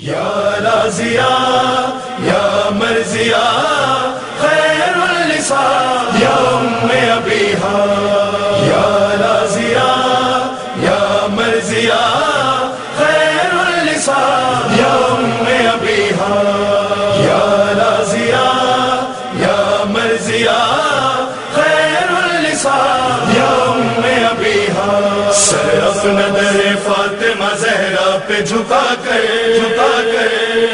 یا رازیا یا مرزیا خیر النساء یا ام ابیہا یا رازیا یا مرزیا خیر النساء یا ام ابیہا یا رازیا یا مرزیا خیر النساء یا ام ابیہا سر اپنا در فاطمہ زہرا پہ جھکا کر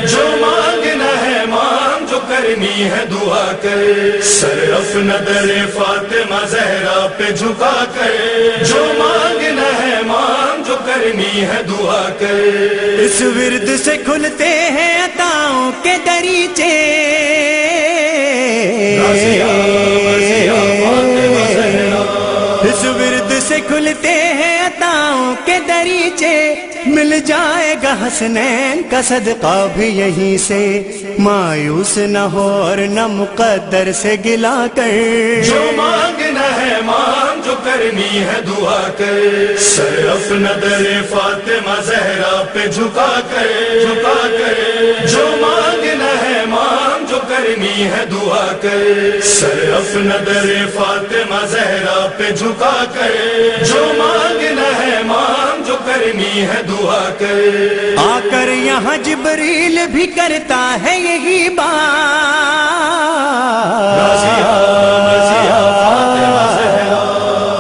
جو مانگنا ہے مانگ جو کرنی ہے دعا کر سر اپنا در فاطمہ زہرا پہ جھکا کر جو مانگنا ہے مانگ جو کرنی ہے دعا کر اس ورد سے کھلتے ہیں عطاؤں کے دریچے اس ورد سے کھلتے ہیں عطاؤں کے دریچے مل جائے گا حسنین کا صدقہ بھی یہیں سے مایوس نہ ہو اور نہ مقدر سے گلا کر جو مانگنا ہے مانگ جو کرنی ہے دعا کر سر اپنا در فاطمہ زہرا پہ جھکا کر جو مانگنا ہے مانگ جو کرنی ہے دعا کر سر اپنا در فاطمہ زہرا پہ جھکا کر جو مانگنا ہے مانگ جو کرنی ہے دعا کر آ کر یہاں جبریل بھی کرتا ہے یہی بات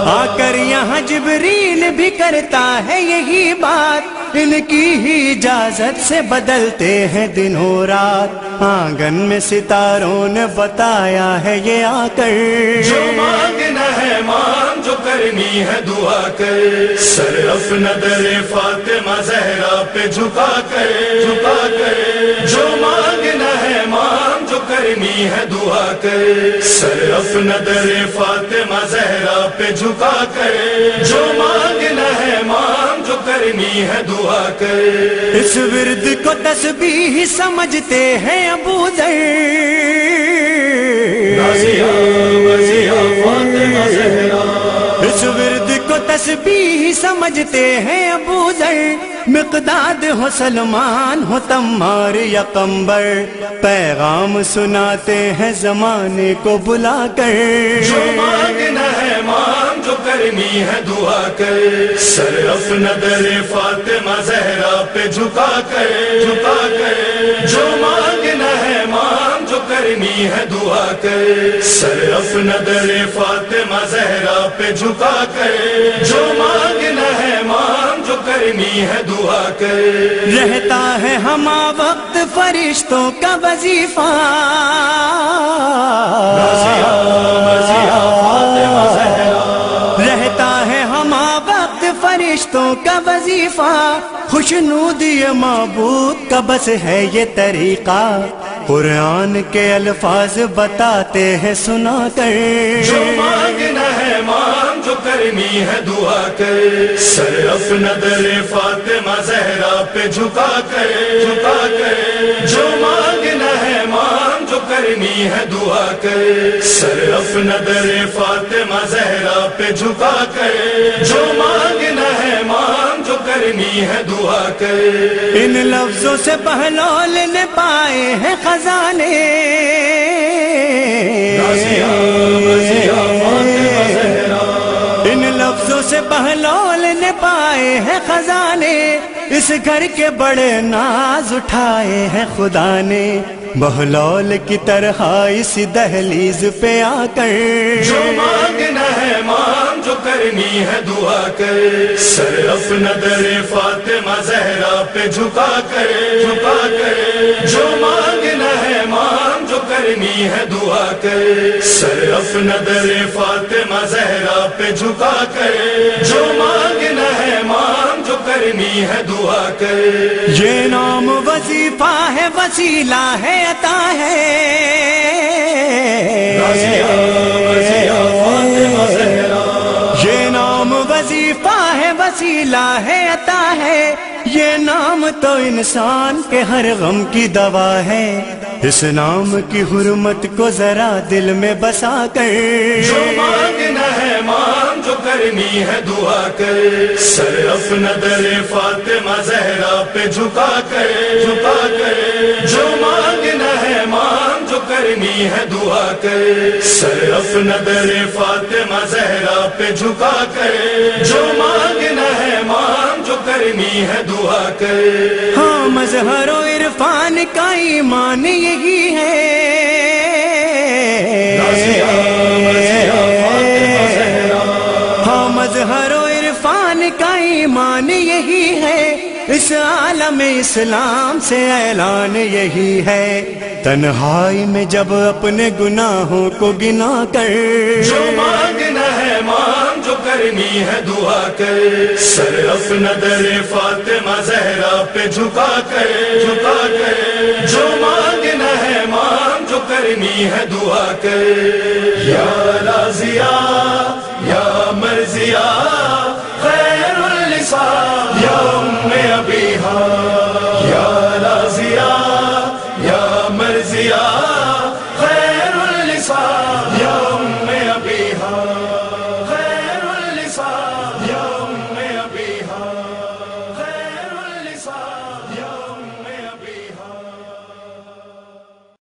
آ کر یہاں جبریل بھی کرتا ہے یہی بات ان کی ہی اجازت سے بدلتے ہیں دن و رات آنگن میں ستاروں نے بتایا ہے یہ آ کر جو مانگنا ہے مانگ جو کرنی ہے دعا کر سر اپنا در فاطمہ زہرا پہ جھکا کر جو مانگنا ہے مانگ جو کرنی ہے دعا کر سر اپنا در فاطمہ زہرا پہ جھکا کر جو مانگنا ہے مانگ جو کرنی ہے دعا کر اس ورد کو تسبیح سمجھتے ہیں ابو ذر اس ورد کو تسبیح سمجھتے ہیں ابو ذر مقداد ہو سلمان ہو تمار یا قمبر پیغام سناتے ہیں زمانے کو بلا کر جو مانگنا ہے مانگ جو کرنی ہے دعا کر سر اپنا در فاطمہ زہرا پہ جھکا کر جو مانگنا ہے مانگ جو کرنی ہے دعا کر سر اپنا در فاطمہ زہرا پہ جھکا کر جو مانگنا ہے مانگ جو کرنی ہے دعا کر رہتا ہے ہما وقت فرشتوں کا وظیفہ رہتا ہے ہما وقت فرشتوں کا وظیفہ خوشنود یہ معبود کا بس ہے یہ طریقہ قرآن کے الفاظ بتاتے ہیں سنا کر جو مانگنا ہے مانگ جو کرنی ہے دعا کر سر اپنا در فاطمہ زہرا پہ جھکا کر جو مانگنا ہے مانگ جو کرنی ہے دعا کر سر اپنا در فاطمہ زہرا پہ جھکا کر جو مانگنا ہے مانگ جو کرنی ہے دعا کر ان لفظوں سے بہلول نے پائے ہیں خزانے ان لفظوں سے بہلول نے پائے ہیں خزانے اس گھر کے بڑے ناز اٹھائے ہیں خدا نے بہلول کی طرح اس دہلیز پہ آ کر جو مانگنا ہے مانگ جو کرنی ہے دعا کر سر اپنا در فاطمہ زہرا پہ جھکا کر جو مانگنا ہے مانگ جو کرنی ہے دعا کر سر اپنا در فاطمہ زہرا پہ جھکا کر جو مانگنا ہے مانگ جو کرنی ہے دعا کر یہ نام وظیفہ ہے وسیلہ ہے عطا ہے یہ نام وظیفہ ہے وسیلہ ہے عطا ہے یہ نام تو انسان کے ہر غم کی دوا ہے اس نام کی حرمت کو ذرا دل میں بسا کر جو مانگنا ہے مانگ جو کرنی ہے دعا کر، سر اپنا در فاطمہ زہرا پہ جھکا کر، جھکا کر جو مانگنا ہے مانگ، جو کرنی ہے دعا کر، سر اپنا در فاطمہ زہرا پہ جھکا کر، جو مانگنا ہے مانگ، جو کرنی ہے دعا کر۔ ہاں مظہر و عرفان کا ایمان یہی ہے، ہاں مظہر و عرفان کا ایمان یہی ہے، اس عالم اسلام سے اعلان یہی ہے، تنہائی میں جب اپنے گناہوں کو گنا کر، جو مانگنا ہے مانگ، جو کرنی ہے دعا کر، سر اپنا در فاطمہ زہرا پہ جھکا کر، جھکا کر جو مانگنا ہے مانگ، جو کرنی ہے دعا کر، یا راضیہ یا مرضیہ خیر النساء یا ام ابی